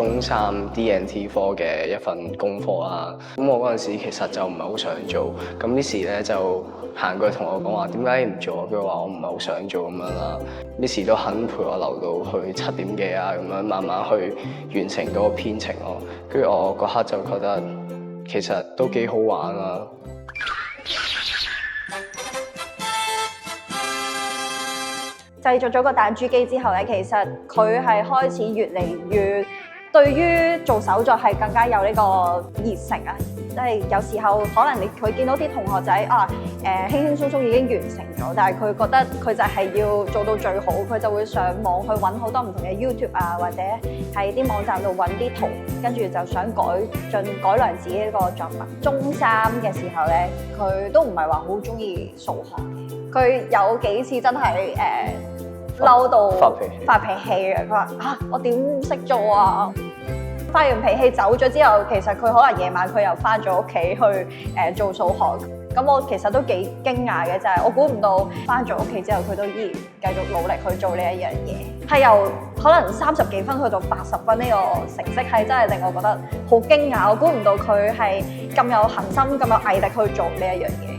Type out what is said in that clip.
中三 D&T 科嘅一份功課啦。咁我嗰陣時其實就唔係好想做，咁 Miss 咧就行過去同我講話點解你唔做？佢話我唔係好想做咁樣啦。Miss 都肯陪我留到去7點幾啊，咁樣慢慢去完成嗰個編程咯。跟住我嗰刻就覺得其實都幾好玩啦。製作咗個彈珠機之後咧，其實佢係開始越嚟越對於做手作係更加有呢個熱誠啊！即係有時候可能佢見到啲同學仔啊輕輕鬆鬆已經完成咗，但係佢覺得佢就係要做到最好，佢就會上網去揾好多唔同嘅 YouTube 啊，或者喺啲網站度揾啲圖，跟住就想改良自己呢個作品。中三嘅時候咧，佢都唔係話好中意數學嘅，佢有幾次真係嬲到發脾氣啊！佢話我點識做啊？發完脾氣走咗之後，其實佢可能夜晚佢又翻咗屋企去做數學。咁我其實都幾驚訝嘅，就係我估唔到翻咗屋企之後，佢都依然繼續努力去做呢一樣嘢。係由可能30幾分去到80分呢個成績，係真係令我覺得好驚訝。我估唔到佢係咁有恆心、咁有毅力去做呢一樣嘢。